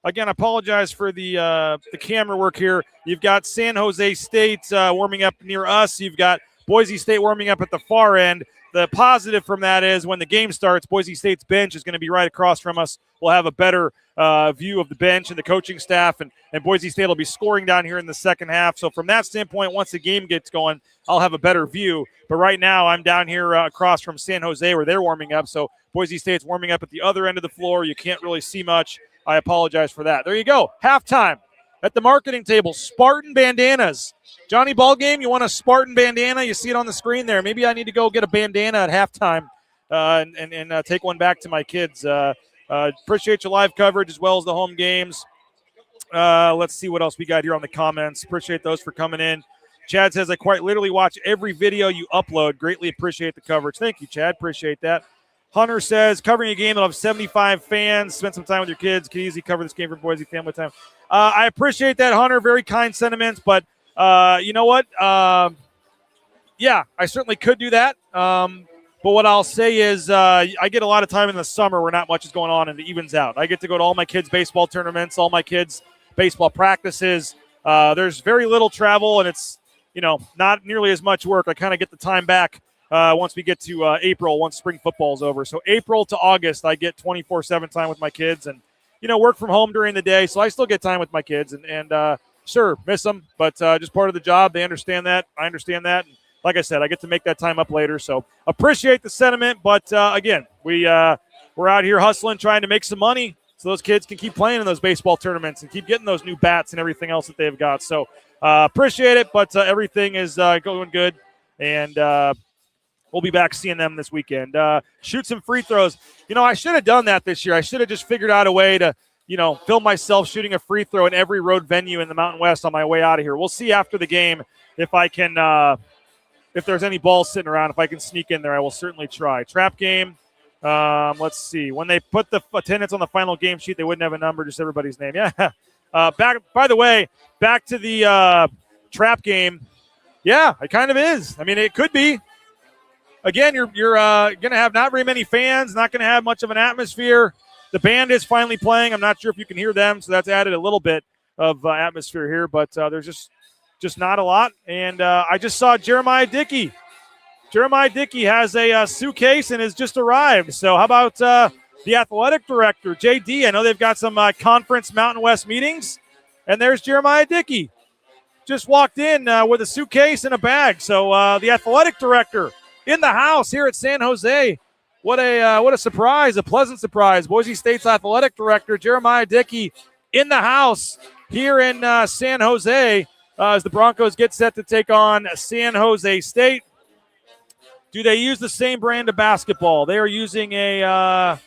[SPEAKER 4] Again, I apologize for the camera work here. You've got San Jose State warming up near us. You've got Boise State warming up at the far end. The positive from that is when the game starts, Boise State's bench is going to be right across from us. We'll have a better view of the bench and the coaching staff, and Boise State will be scoring down here in the second half. So from that standpoint, once the game gets going, I'll have a better view. But right now, I'm down here across from San Jose where they're warming up. So Boise State's warming up at the other end of the floor. You can't really see much. I apologize for that. There you go. Halftime at the marketing table. Spartan bandanas. Johnny Ballgame, you want a Spartan bandana? You see it on the screen there. Maybe I need to go get a bandana at halftime and take one back to my kids. Appreciate your live coverage as well as the home games. Let's see what else we got here on the comments. Appreciate those for coming in. Chad says, I quite literally watch every video you upload. Greatly appreciate the coverage. Thank you, Chad. Appreciate that. Hunter says, covering a game that'll have 75 fans. Spend some time with your kids. Can easily cover this game for Boise family time. I appreciate that, Hunter. Very kind sentiments, but you know what? Yeah, I certainly could do that. But what I'll say is I get a lot of time in the summer where not much is going on and it evens out. I get to go to all my kids' baseball tournaments, all my kids' baseball practices. There's very little travel, and it's, not nearly as much work. I kind of get the time back once we get to April, once spring football is over. So April to August, I get 24/7 time with my kids and, work from home during the day. So I still get time with my kids and sure, miss them, but just part of the job. They understand that. I understand that. And like I said, I get to make that time up later. So appreciate the sentiment. But again, we're out here hustling, trying to make some money so those kids can keep playing in those baseball tournaments and keep getting those new bats and everything else that they've got. So appreciate it, but everything is going good. And we'll be back seeing them this weekend. Shoot some free throws. I should have done that this year. I should have just figured out a way to, film myself shooting a free throw in every road venue in the Mountain West on my way out of here. We'll see after the game if I can, if there's any balls sitting around, if I can sneak in there, I will certainly try. Trap game. Let's see. When they put the attendance on the final game sheet, they wouldn't have a number, just everybody's name. Yeah. By the way, back to the trap game. Yeah, it kind of is. I mean, it could be. Again, you're going to have not very many fans, not going to have much of an atmosphere. The band is finally playing. I'm not sure if you can hear them, so that's added a little bit of atmosphere here, but there's just not a lot. And I just saw Jeremiah Dickey. Jeremiah Dickey has a suitcase and has just arrived. So how about the athletic director, JD? I know they've got some conference Mountain West meetings, And there's Jeremiah Dickey. Just walked in with a suitcase and a bag. So the athletic director in the house here at San Jose. What a surprise, a pleasant surprise. Boise State's athletic director, Jeremiah Dickey, in the house here in San Jose as the Broncos get set to take on San Jose State. Do they use the same brand of basketball? They are using trying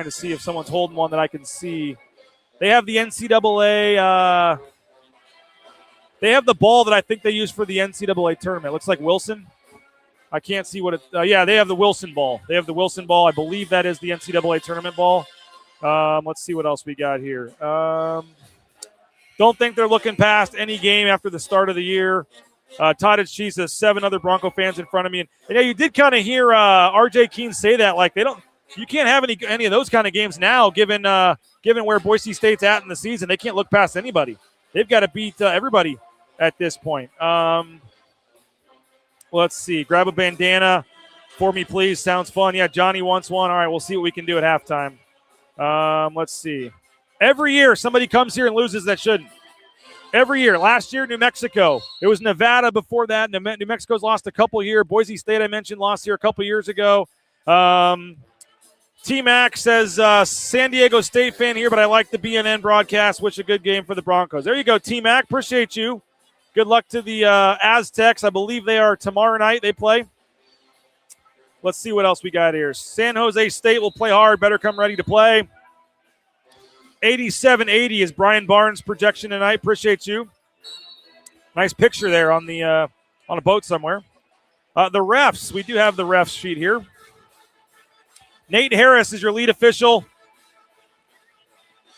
[SPEAKER 4] to see if someone's holding one that I can see. They have the NCAA. They have the ball that I think they use for the NCAA tournament. It looks like Wilson. I can't see what it. Yeah, they have the Wilson ball. They have the Wilson ball. I believe that is the NCAA tournament ball. Let's see what else we got here. Don't think they're looking past any game after the start of the year. Todd Cheese has 7 other Bronco fans in front of me, and yeah, you did kind of hear RJ Keene say that. Like you can't have any of those kind of games now, given where Boise State's at in the season. They can't look past anybody. They've got to beat everybody at this point. Let's see. Grab a bandana for me, please. Sounds fun. Yeah, Johnny wants one. All right, we'll see what we can do at halftime. Let's see. Every year somebody comes here and loses that shouldn't. Every year. Last year, New Mexico. It was Nevada before that. New Mexico's lost a couple years. Boise State, I mentioned, lost here a couple years ago. T-Mac says, San Diego State fan here, but I like the BNN broadcast. Wish a good game for the Broncos. There you go, T-Mac. Appreciate you. Good luck to the Aztecs. I believe they are tomorrow night. They play. Let's see what else we got here. San Jose State will play hard. Better come ready to play. 87-80 is Brian Barnes' projection tonight. Appreciate you. Nice picture there on the on a boat somewhere. The refs. We do have the refs sheet here. Nate Harris is your lead official.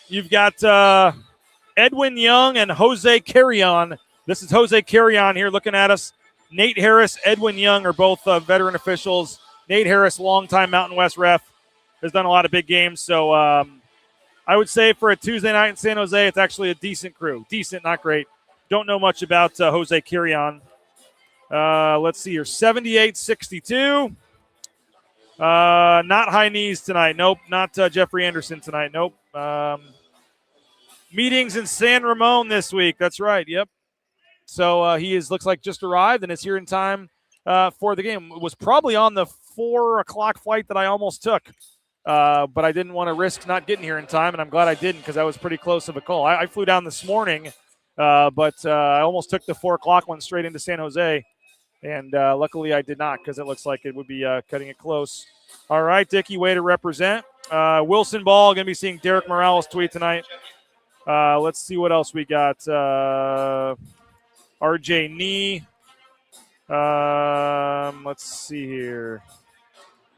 [SPEAKER 4] You've got Edwin Young and Jose Carrion. This is Jose Carrion here looking at us. Nate Harris, Edwin Young are both veteran officials. Nate Harris, longtime Mountain West ref, has done a lot of big games. So I would say for a Tuesday night in San Jose, it's actually a decent crew. Decent, not great. Don't know much about Jose Carrion. Let's see here. 78-62. Not high knees tonight. Nope. Not Jeffrey Anderson tonight. Nope. Meetings in San Ramon this week. That's right. Yep. So he looks like just arrived and is here in time for the game. It was probably on the 4 o'clock flight that I almost took, but I didn't want to risk not getting here in time, and I'm glad I didn't because that was pretty close of a call. I flew down this morning, but I almost took the 4 o'clock one straight into San Jose, and luckily I did not because it looks like it would be cutting it close. All right, Dickie, way to represent. Wilson ball, going to be seeing Derek Morales tweet tonight. Let's see what else we got. RJ Nee. Let's see here.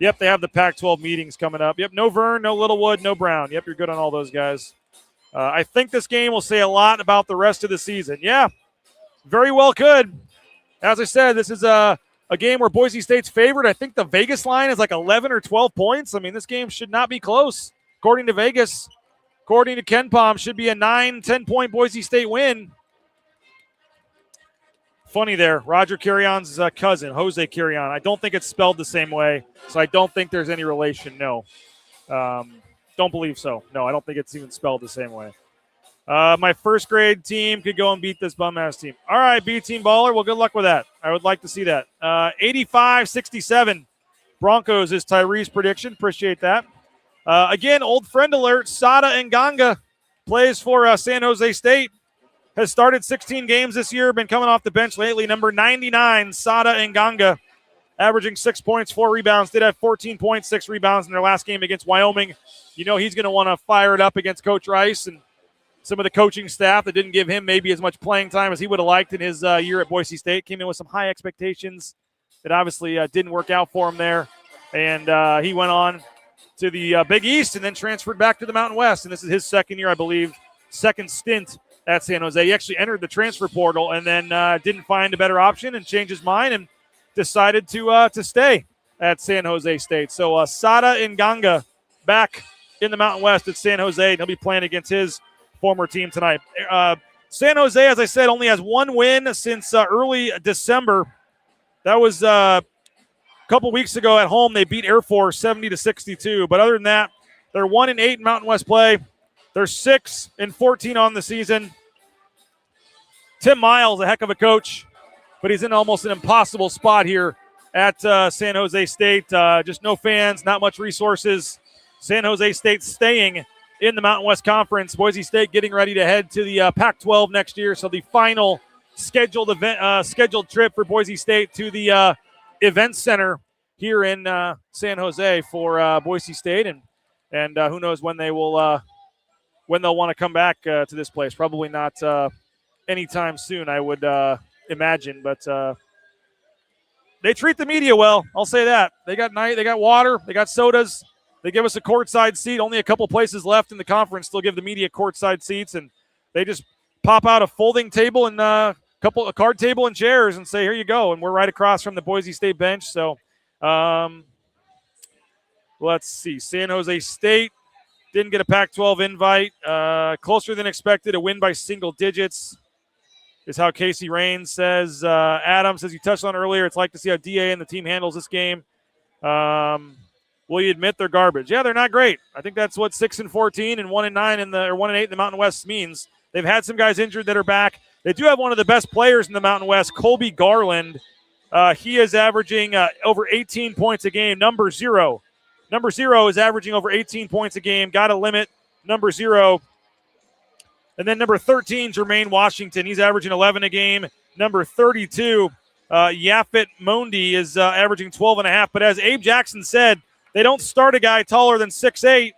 [SPEAKER 4] Yep, they have the Pac-12 meetings coming up. Yep, no Vern, no Littlewood, no Brown. Yep, you're good on all those guys. I think this game will say a lot about the rest of the season. Yeah, very well could. As I said, this is a game where Boise State's favored. I think the Vegas line is like 11 or 12 points. I mean, this game should not be close. According to Vegas, according to Ken Palm, should be a 9-10-point Boise State win. Funny there, Roger Carrion's cousin, Jose Carrion. I don't think it's spelled the same way, so I don't think there's any relation. No. Don't believe so. No, I don't think it's even spelled the same way. My first grade team could go and beat this bum-ass team. All right, B-team baller. Well, good luck with that. I would like to see that. 85-67. Broncos is Tyree's prediction. Appreciate that. Again, old friend alert. Sada Nganga plays for San Jose State. Has started 16 games this year, been coming off the bench lately. Number 99, Sada Nganga, averaging 6 points, 4 rebounds. Did have 14 points, 6 rebounds in their last game against Wyoming. You know he's going to want to fire it up against Coach Rice and some of the coaching staff that didn't give him maybe as much playing time as he would have liked in his year at Boise State. Came in with some high expectations that obviously didn't work out for him there. And he went on to the Big East and then transferred back to the Mountain West. And this is his second year, I believe, second stint at San Jose. He actually entered the transfer portal and then didn't find a better option and changed his mind and decided to stay at San Jose State. So Sada Nganga back in the Mountain West at San Jose, and he'll be playing against his former team tonight. San Jose, as I said, only has one win since early December. That was a couple weeks ago at home. They beat Air Force 70-62. But other than that, they're 1-8 in Mountain West play. They're 6-14 on the season. Tim Miles, a heck of a coach, but he's in almost an impossible spot here at San Jose State. Just no fans, not much resources. San Jose State staying in the Mountain West Conference. Boise State getting ready to head to the Pac-12 next year. So the final scheduled trip for Boise State to the Event Center here in San Jose for Boise State, and who knows when they'll want to come back to this place. Probably not anytime soon, I would imagine. But they treat the media well. I'll say that. They got water. They got sodas. They give us a courtside seat. Only a couple places left in the conference. Still give the media courtside seats, and they just pop out a folding table and a card table and chairs and say, "Here you go." And we're right across from the Boise State bench. So, let's see. San Jose State didn't get a Pac-12 invite. Closer than expected. A win by single digits is how Casey Raines says. Adam says, you touched on earlier, it's like to see how DA and the team handles this game. Will you admit they're garbage? Yeah, they're not great. I think that's what 6-14 and 1-9 or 1-8 in the Mountain West means. They've had some guys injured that are back. They do have one of the best players in the Mountain West, Colby Garland. He is averaging over 18 points a game. Number 0 is averaging over 18 points a game. Got to limit number 0. And then number 13, Jermaine Washington. He's averaging 11 a game. Number 32, Yafet Mondi is averaging 12.5. But as Abe Jackson said, they don't start a guy taller than 6'8",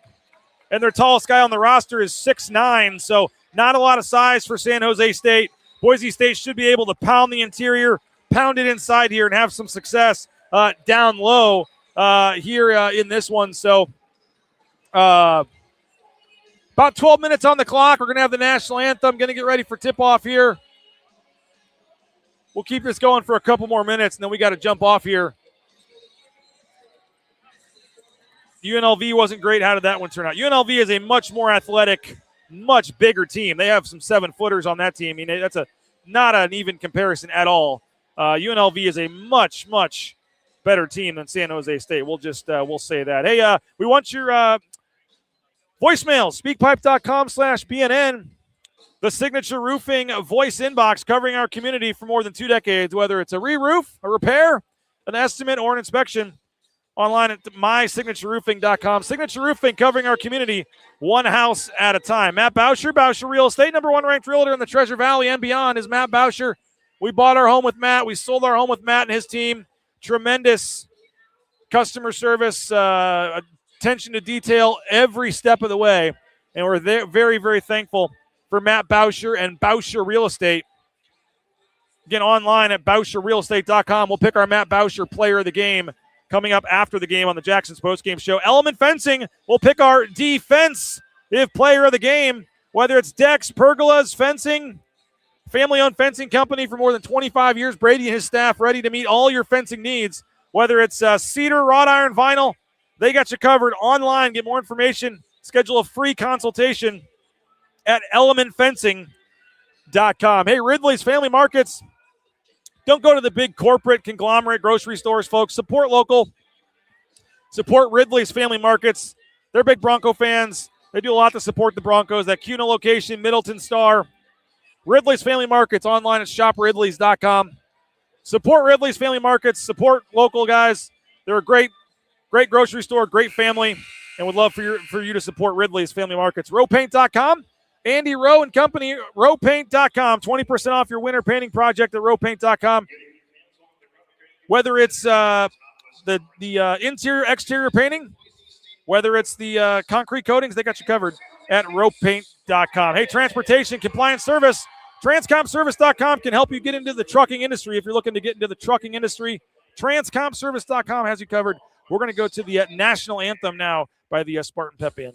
[SPEAKER 4] and their tallest guy on the roster is 6'9", so not a lot of size for San Jose State. Boise State should be able to pound the interior, pound it inside here, and have some success down low here in this one. So about 12 minutes on the clock. We're going to have the national anthem. Going to get ready for tip-off here. We'll keep this going for a couple more minutes, and then we got to jump off here. UNLV wasn't great. How did that one turn out? UNLV is a much more athletic, much bigger team. They have some 7-footers on that team. I mean, that's not an even comparison at all. UNLV is a much, much better team than San Jose State. We'll say that. Hey, we want your voicemail. Speakpipe.com/BNN. The Signature Roofing voice inbox covering our community for more than 2 decades, whether it's a re-roof, a repair, an estimate, or an inspection. Online at mysignatureroofing.com. Signature Roofing covering our community one house at a time. Matt Bauscher, Bauscher Real Estate, number 1 ranked realtor in the Treasure Valley and beyond is Matt Bauscher. We bought our home with Matt. We sold our home with Matt and his team. Tremendous customer service, attention to detail every step of the way. And we're very, very thankful for Matt Bauscher and Bauscher Real Estate. Again, online at BauscherRealEstate.com. We'll pick our Matt Bauscher player of the game coming up after the game on the Jackson's postgame show. Element Fencing will pick our defensive player of the game, whether it's decks, pergolas, fencing, family-owned fencing company for more than 25 years. Brady and his staff ready to meet all your fencing needs, whether it's cedar, wrought iron, vinyl. They got you covered online. Get more information. Schedule a free consultation at elementfencing.com. Hey, Ridley's Family Markets. Don't go to the big corporate conglomerate grocery stores, folks. Support local. Support Ridley's Family Markets. They're big Bronco fans. They do a lot to support the Broncos. That CUNA location, Middleton Star. Ridley's Family Markets online at shopridleys.com. Support Ridley's Family Markets. Support local guys. They're a great grocery store, great family, and would love for you to support Ridley's Family Markets. Rowpaint.com. Andy Rowe and Company, rowpaint.com. 20% off your winter painting project at rowpaint.com. Whether it's the interior, exterior painting, whether it's the concrete coatings, they got you covered at rowpaint.com. Hey, transportation compliance service, transcomservice.com can help you get into the trucking industry. If you're looking to get into the trucking industry, transcomservice.com has you covered. We're going to go to the national anthem now by the Spartan Pep Band.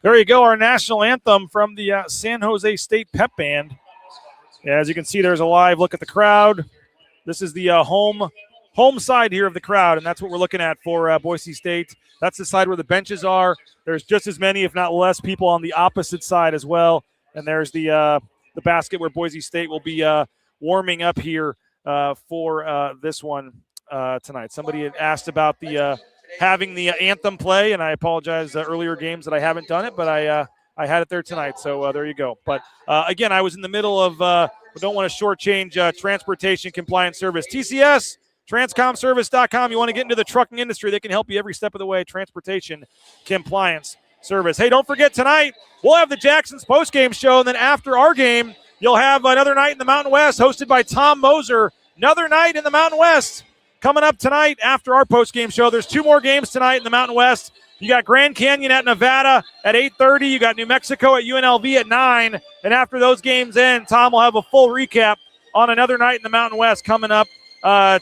[SPEAKER 4] There you go, our national anthem from the San Jose State Pep Band. As you can see, there's a live look at the crowd. This is the home side here of the crowd, and that's what we're looking at for Boise State. That's the side where the benches are. There's just as many, if not less, people on the opposite side as well. And there's the basket where Boise State will be warming up here for this one tonight. Somebody had asked about the having the anthem play, and I apologize earlier games that I haven't done it, but I had it there tonight, so there you go. But again, I was in the middle of don't want to shortchange transportation compliance service. TCS, transcomservice.com. You want to get into the trucking industry, they can help you every step of the way. Transportation compliance service. Hey, don't forget tonight, we'll have the Jackson's postgame show, and then after our game, you'll have another night in the Mountain West hosted by Tom Moser. Another night in the Mountain West coming up tonight after our postgame show. There's 2 more games tonight in the Mountain West. You got Grand Canyon at Nevada at 8:30. You got New Mexico at UNLV at 9. And after those games end, Tom will have a full recap on another night in the Mountain West coming up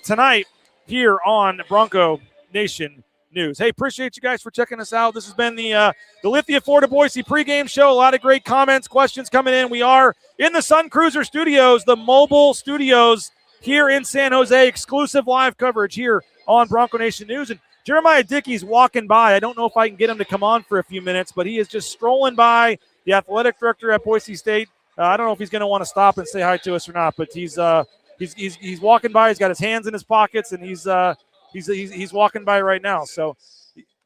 [SPEAKER 4] tonight here on Bronco Nation News. Hey, appreciate you guys for checking us out. This has been the Lithia Florida Boise pregame show. A lot of great comments, questions coming in. We are in the Sun Cruiser Studios, the mobile studios here in San Jose. Exclusive live coverage here on Bronco Nation News. And Jeremiah Dickey's walking by. I don't know if I can get him to come on for a few minutes, but he is just strolling by, the athletic director at Boise State. I don't know if he's going to want to stop and say hi to us or not, but he's walking by. He's got his hands in his pockets, and he's walking by right now. So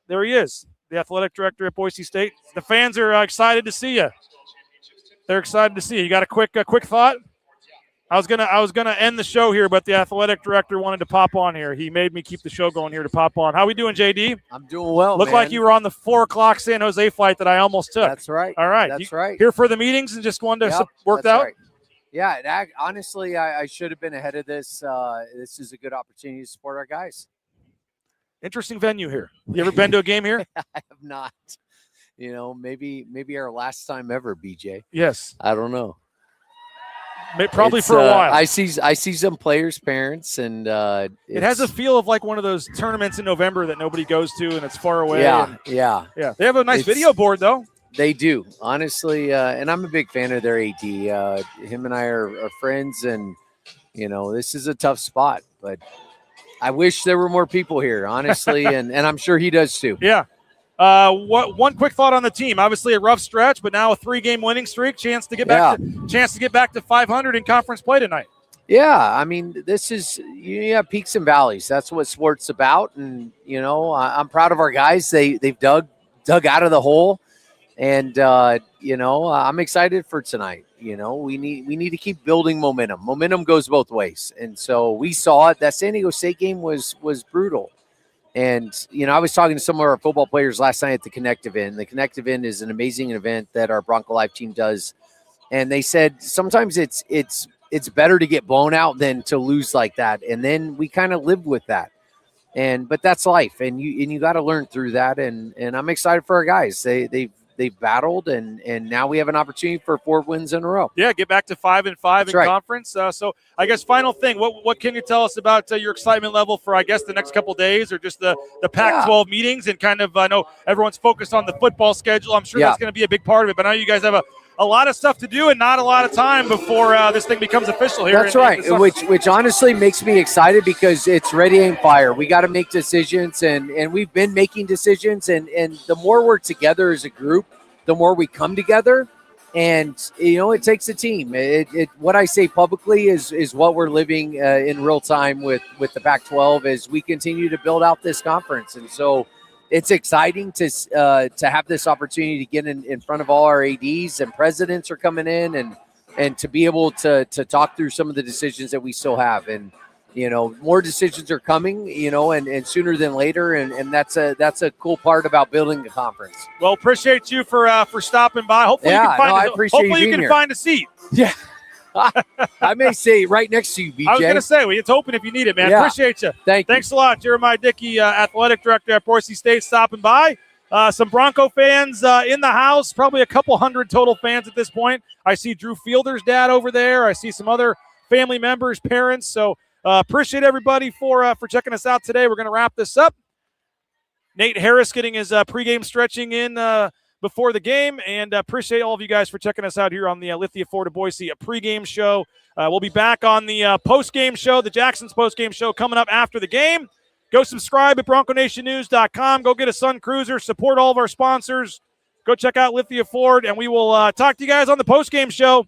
[SPEAKER 4] there he is, the athletic director at Boise State. The fans are excited to see you. They're excited to see you. You got a quick thought? I was gonna end the show here, but the athletic director wanted to pop on here. He made me keep the show going here to pop on. How we doing, JD?
[SPEAKER 15] I'm doing well.
[SPEAKER 4] Looked like you were on the 4:00 San Jose flight that I almost took.
[SPEAKER 15] That's right.
[SPEAKER 4] All right.
[SPEAKER 15] That's right.
[SPEAKER 4] Here for the meetings and just wanted to work out.
[SPEAKER 15] Right. Yeah. Honestly, I should have been ahead of this. This is a good opportunity to support our guys.
[SPEAKER 4] Interesting venue here. You ever been to a game here?
[SPEAKER 15] I have not. Maybe our last time ever, BJ.
[SPEAKER 4] Yes.
[SPEAKER 15] I don't know.
[SPEAKER 4] Probably for a while.
[SPEAKER 15] I see some players' parents, and
[SPEAKER 4] it has a feel of like one of those tournaments in November that nobody goes to, and it's far away.
[SPEAKER 15] Yeah.
[SPEAKER 4] They have a nice video board, though.
[SPEAKER 15] They do, honestly, and I'm a big fan of their AD. Him and I are friends, and this is a tough spot, but I wish there were more people here, honestly, and I'm sure he does too.
[SPEAKER 4] Yeah. One quick thought on the team. Obviously a rough stretch, but now a 3-game winning streak. Chance to get back to 500 in conference play tonight.
[SPEAKER 15] Yeah, I mean, this is you have peaks and valleys. That's what sports about, and I'm proud of our guys. They've dug out of the hole, and I'm excited for tonight. We need to keep building momentum. Momentum goes both ways, and so we saw it. That San Diego State game was brutal. And, I was talking to some of our football players last night at the Connective End. The Connective End is an amazing event that our Bronco Life team does. And they said sometimes it's better to get blown out than to lose like that. And then we kind of live with that. But that's life. And you got to learn through that. And I'm excited for our guys. They've battled, and now we have an opportunity for 4 wins in a row.
[SPEAKER 4] Yeah, get back to 5-5 in conference. So I guess final thing, what can you tell us about your excitement level for, I guess, the next couple of days, or just the Pac-12 meetings, and kind of, I know everyone's focused on the football schedule. I'm sure that's going to be a big part of it, but I know you guys have a lot of stuff to do and not a lot of time before this thing becomes official here.
[SPEAKER 15] That's right, which honestly makes me excited because it's ready, aim, fire. We got to make decisions, and we've been making decisions, and the more we're together as a group, the more we come together, and it takes a team. What I say publicly is what we're living in real time with the Pac-12 as we continue to build out this conference, and so it's exciting to have this opportunity to get in front of all our ADs, and presidents are coming in, and to be able to talk through some of the decisions that we still have. And more decisions are coming, and sooner than later, and that's a cool part about building the conference.
[SPEAKER 4] Well, appreciate you for stopping by. Hopefully you can find a seat.
[SPEAKER 15] Yeah. I may say right next to you, BJ.
[SPEAKER 4] I was going to say, it's open if you need it, man.
[SPEAKER 15] Yeah.
[SPEAKER 4] Appreciate you.
[SPEAKER 15] Thanks
[SPEAKER 4] a lot. Jeremiah Dickey, athletic director at Boise State, stopping by. Some Bronco fans in the house, probably a couple hundred total fans at this point. I see Drew Fielder's dad over there. I see some other family members, parents. So appreciate everybody for checking us out today. We're going to wrap this up. Nate Harris getting his pregame stretching in before the game, and appreciate all of you guys for checking us out here on the Lithia Florida Boise pregame show. We'll be back on the postgame show, the Jackson's postgame show, coming up after the game. Go subscribe at BroncoNationNews.com. Go get a Sun Cruiser. Support all of our sponsors. Go check out Lithia Ford, and we will talk to you guys on the postgame show.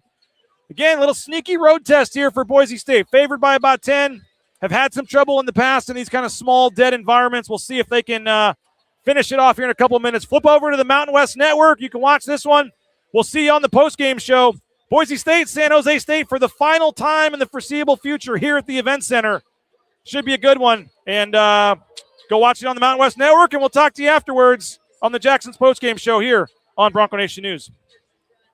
[SPEAKER 4] Again, a little sneaky road test here for Boise State. Favored by about 10. Have had some trouble in the past in these kind of small, dead environments. We'll see if they can finish it off here in a couple of minutes. Flip over to the Mountain West Network. You can watch this one. We'll see you on the postgame show. Boise State, San Jose State for the final time in the foreseeable future here at the Event Center. Should be a good one. And go watch it on the Mountain West Network, and we'll talk to you afterwards on the Jackson's postgame show here on Bronco Nation News.